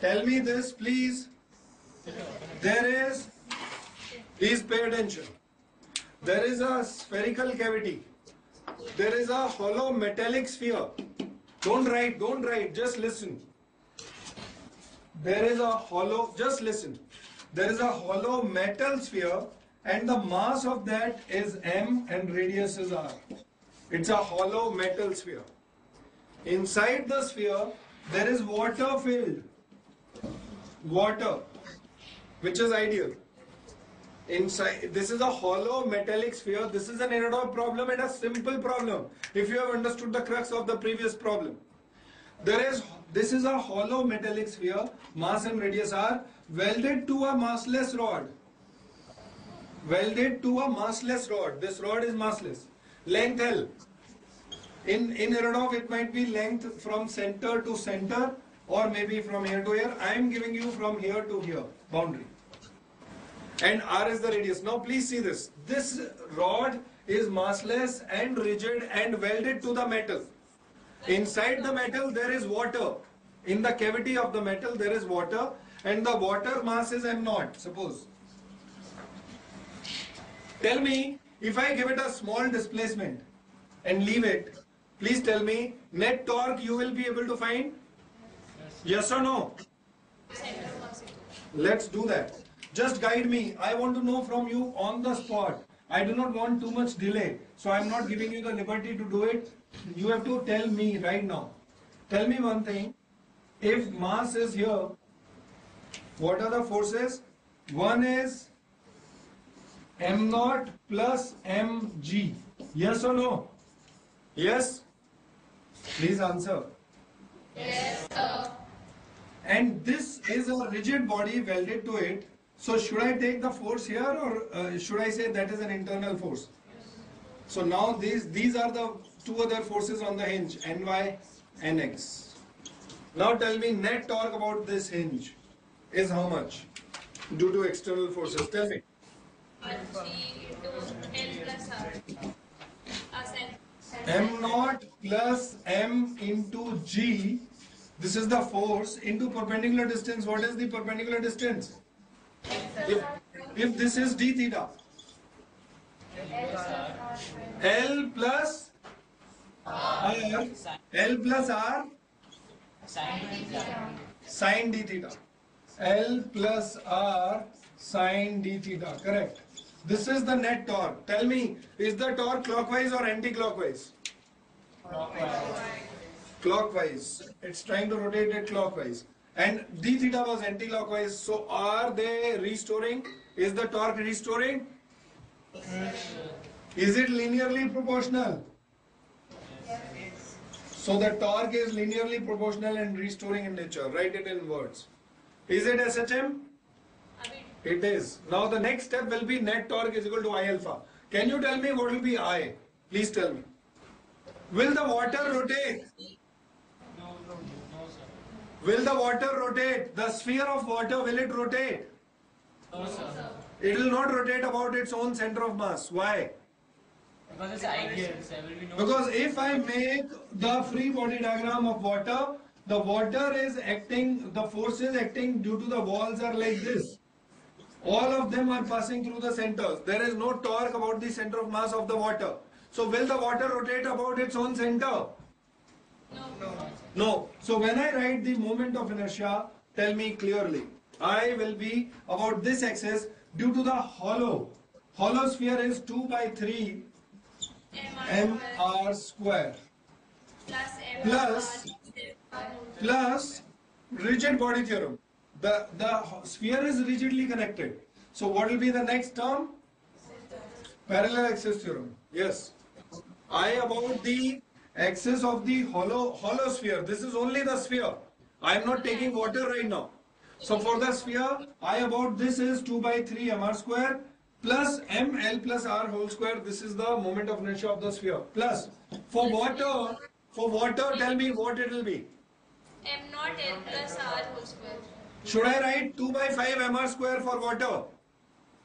Tell me this, please. There is, please pay attention. There is a spherical cavity. There is a hollow metallic sphere. Don't write, just listen. There is a hollow, just listen. There is a hollow metal sphere and the mass of that is m and radius is r. It's a hollow metal sphere. Inside the sphere, there is water filled. Water, which is ideal. Inside, this is a hollow metallic sphere. This is an Anadoff problem and a simple problem. If you have understood the crux of the previous problem. This is a hollow metallic sphere. Mass and radius are welded to a massless rod. Welded to a massless rod. This rod is massless. Length L. In Anadoff, it might be length from center to center or maybe from here to here. I am giving you from here to here, boundary. And R is the radius. Now please see this. This rod is massless and rigid and welded to the metal. Inside the metal there is water. In the cavity of the metal there is water and the water mass is m0, suppose. Tell me, if I give it a small displacement and leave it, please tell me, net torque you will be able to find? Yes or no? Let's do that. Just guide me. I want to know from you on the spot. I do not want too much delay. So I am not giving you the liberty to do it. You have to tell me right now. Tell me one thing. If mass is here, what are the forces? One is m0 plus mg. Yes or no? Yes? Please answer. Yes, sir. And this is a rigid body welded to it. So should I take the force here or should I say that is an internal force? So now these are the two other forces on the hinge, Ny, Nx. Now tell me net torque about this hinge is how much due to external forces? Tell me. G into L plus R. M0 plus M into G. This is the force into perpendicular distance. What is the perpendicular distance? If this is d theta. L plus R. L plus R. Sin d theta. L plus R sin d theta. Correct. This is the net torque. Tell me, is the torque clockwise or anti-clockwise? Clockwise. It's trying to rotate it clockwise. And d theta was anti-clockwise. So are they restoring? Is the torque restoring? Is it linearly proportional? So the torque is linearly proportional and restoring in nature. Write it in words. Is it SHM? It is. Now the next step will be net torque is equal to I alpha. Can you tell me what will be I? Please tell me. Will the water rotate? No, sir. Will the water rotate? The sphere of water, will it rotate? No, sir. It will not rotate about its own center of mass. Why? Because it's ideal. There will be no. Because if I make the free body diagram of water, the water is acting, the forces acting due to the walls are like this. All of them are passing through the centers. There is no torque about the center of mass of the water. So will the water rotate about its own center? No. So when I write the moment of inertia, tell me clearly. I will be about this axis due to the hollow. Hollow sphere is 2 by 3 mr square plus rigid body theorem. The sphere is rigidly connected. So what will be the next term? Parallel axis theorem. Yes. I about the axis of the hollow sphere. This is only the sphere. I am not taking water right now. So for the sphere, I about this is 2 by 3 mr square plus ml plus r whole square. This is the moment of inertia of the sphere. Plus for water, tell me what it will be. M naught L plus R whole square. Should I write 2 by 5 mr square for water?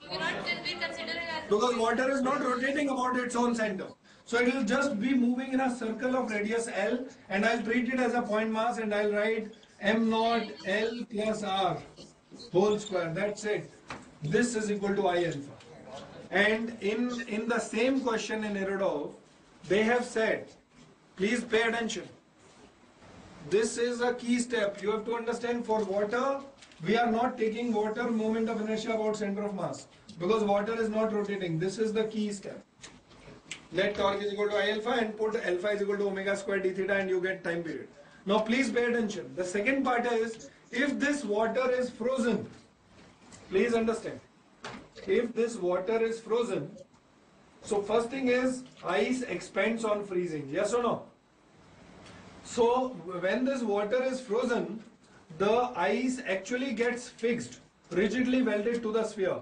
You cannot be considering as Because water is not rotating about its own center. So it will just be moving in a circle of radius L and I'll treat it as a point mass and I'll write m naught L plus R whole square. That's it. This is equal to I alpha. And in the same question in Irodov, they have said, please pay attention. This is a key step. You have to understand, for water, we are not taking water moment of inertia about center of mass, because water is not rotating. This is the key step. Net torque is equal to I alpha, and put alpha is equal to omega square d theta, and you get time period. Now please pay attention. The second part is, if this water is frozen, please understand. If this water is frozen, so first thing is ice expands on freezing. Yes or no? So when this water is frozen, the ice actually gets fixed, rigidly welded to the sphere.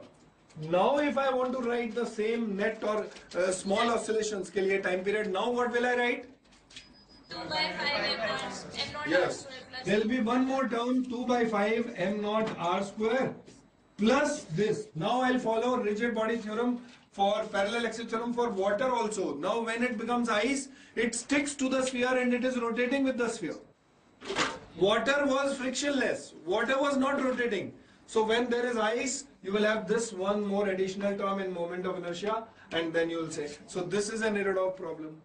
Now if I want to write the same net or small oscillations के लिए time period, now what will I write? 2 by 5 m naught Yes. R square plus. There will be one more term, 2 by 5 m naught R square plus this. Now I'll follow rigid body theorem for parallel axis theorem for water also. Now when it becomes ice, it sticks to the sphere and it is rotating with the sphere. Water was frictionless. Water was not rotating. So when there is ice, you will have this one more additional term in moment of inertia, and then you will say. So this is an Irodov problem.